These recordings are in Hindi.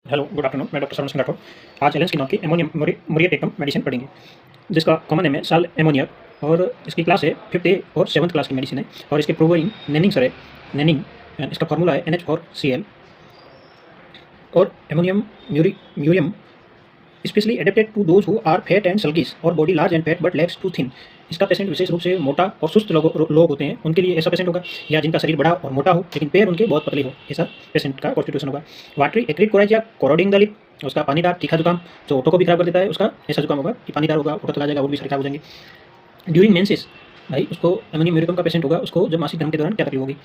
Hello good afternoon. मैं डॉक्टर सरवण सिंह राठौर। आज एलेंस की नाम की एमोनियम मुरिएटेक्टम मेडिसिन पढ़ेंगे, जिसका कॉमन नेम है साल एमोनियक और इसकी क्लास है 5th ए और 7th क्लास की मेडिसिन है और इसके प्रोवोइंग नेनिंग सर है नेनिंग एंड इसका फार्मूला है NH4Cl और एमोनियम म्यूरियम specially adapted to those who are fat and sluggish or body large and fat but legs too thin. इसका पेशेंट विशेष रूप से मोटा और सुस्त लोग होते हैं, उनके लिए ऐसा पेशेंट होगा, या जिनका शरीर बड़ा और मोटा हो लेकिन पैर उनके बहुत पतले हो, ऐसा पेशेंट का कॉन्स्टिट्यूशन होगा। वाटरी एक्रिड कोराइज या कोरोडिंग द लिप, उसका पानीदार तीखा जुकाम जो ओठों को भी खराब कर देता है, उसका ऐसा जुकाम होगा कि पानीदार होगा, ओठो चला जाएगा, और भी खराब हो जाएंगे। ड्यूरिंग मेंसेस, भाई उसको एमोनियम म्यूरिकम का पेशेंट होगा, उसको जब मासिक धर्म के दौरान क्या तकलीफ होगी?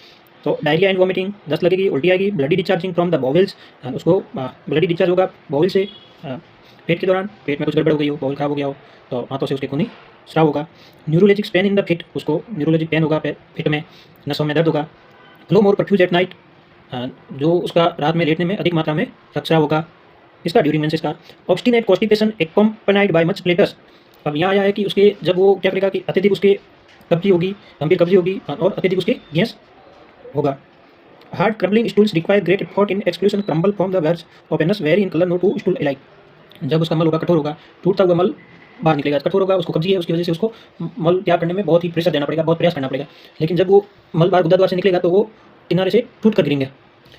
तो डायरिया एंड वॉमिटिंग, दस्त लगेगी, उल्टी आएगी, bloody discharging from the bowels, उसको ब्लडी डिस्चार्ज होगा बॉवल से, पेट के दौरान पेट में कुछ गड़बड़ हो गई हो, बॉवल खराब हो गया हो तो हाथों से उसके खूनी स्राव होगा। Neurologic pain in the fit, उसको न्यूरोलॉजिक पेन होगा, फिट में नसों में दर्द होगा। लो मोर परफ्यूज एट नाइट, जो उसका रात में लेटने में अधिक मात्रा में रक्तस्राव होगा, इसका ड्यूरिंग मेंसेस का। Obstinate constipation accompanied by much flatus, अब यहाँ आया है कि उसके जब वो क्या करेगा कि अत्यधिक उसके कब्जी होगी, गंभीर कब्जी होगी और अत्यधिक उसके गैस होगा। Hard crumbling stools require great effort in exclusion crumble from the verge of anus vary in colour no two stool alike, जब उसका मल होगा कठोर होगा, टूटता हुआ मल बाहर निकलेगा, कठोर होगा, उसको कब्जी है, उसकी वजह से उसको मल त्याग करने में बहुत ही प्रेशर देना पड़ेगा, बहुत प्रयास करना पड़ेगा। लेकिन जब वो मल बाहर गुदा द्वार से निकलेगा तो वो किनारे से टूट कर गिरेंगे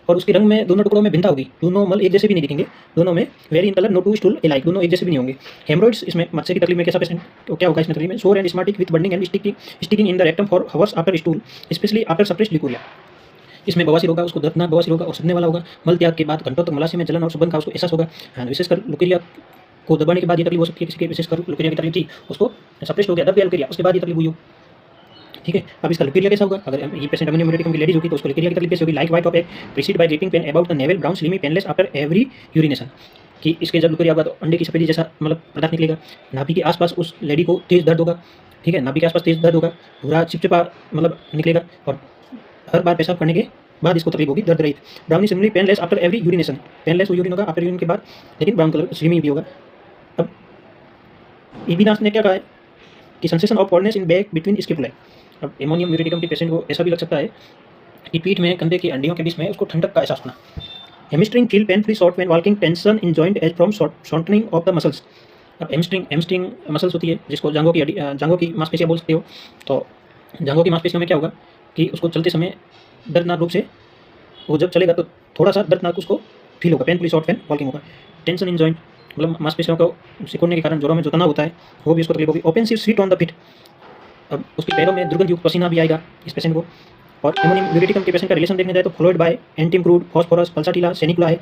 और उसके रंग में दोनों टुकड़ों में भिन्नता होगी, दोनों मल एक जैसे भी नहीं दिखेंगे, दोनों में vary in colour no two stool alike, दोनों एक जैसे भी नहीं होंगे। हेमरोइड्स, इसमें मत्स्य की तकलीफ में कैसा पेशेंट तो क्या होगा इसमें तकलीफ में? Sore and smarting with burning and sticking in the rectum for hours after stool, specially after suppressed leucorrhoea, इसमें बवासीर होगा, उसको दर्दनाक बवासीर होगा और सदने वाला होगा। मल त्याग के बाद घंटों तक मलाशय में जलन और सुगंध का उसको एहसास होगा। विशेषकर लुकेरिया को दबाने के बाद ये तकलीफ हो सकती है, किसी के विशेषकर लुकेरिया की तकलीफ थी, उसको सप्रेस्ड हो गया, दब गया लुकेरिया, उसके बाद ये तकलीफ हुई हो। ठीक है, अब इसका लुकेरिया कैसा होगा? अगर ये पेशेंट एमोनियम म्यूरिएटिकम की लेडीज होगी तो उसको लुकेरिया की तकलीफ कैसे होगी? Like white of egg precede by dripping pain about the navel brown slimy painless after every urination, कि इसके जब लुकेरिया होगा तो अंडे की सफेदी जैसा मतलब पदार्थ निकलेगा। नाभि के आसपास उस लेडी को तेज दर्द होगा, ठीक है, नाभि के आसपास तेज दर्द होगा, पूरा चिपचिपा मतलब निकलेगा और हर बार पेशाब करने के बाद इसको तकलीफ होगी, दर्द रहित। Brownie similarly painless after every urination, painless वो यूरिन होगा आफ्टर यूरिन के बाद, लेकिन ब्राउन कलर स्लिमी भी होगा। अब ईबीनास ने क्या कहा है कि sensation of coldness in back between scapulae, अब एमोनियम म्यूरिएटिकम के पेशेंट को ऐसा भी लग सकता है कि पीठ में कंधे की हड्डियों के बीच में उसको ठंडक का एहसास होना। Hamstring feel pain free short when walking, tension in joint as from shortening of the muscles, अब हेमस्ट्रिंग मसल्स होती है जिसको जांघों की जांघों की मांसपेशियां बोल सकते हो, तो जांघों की मांसपेशियों में क्या होगा कि उसको चलते समय दर्दनाक रूप से वो जब चलेगा तो थोड़ा सा दर्दनाक उसको फील होगा, पेनफुली शॉर्ट व्हेन वॉकिंग होगा। टेंशन इन जॉइंट मतलब मांसपेशियों को सिकुड़ने के कारण जोड़ों में जो तनाव होता है वो भी उसको तकलीफ होगी। Open seat on the fit, अब उसके पैरों में दुर्गंध युक्त पसीना भी आएगा इस पेशेंट को। और एमोनियम म्यूरिएटिकम के पेशेंट का रिलेशन देखने जाए तो फ्लोइड बाय एंटीम क्रूड फॉस्फोरस पल्साटिला सेनिकुला है।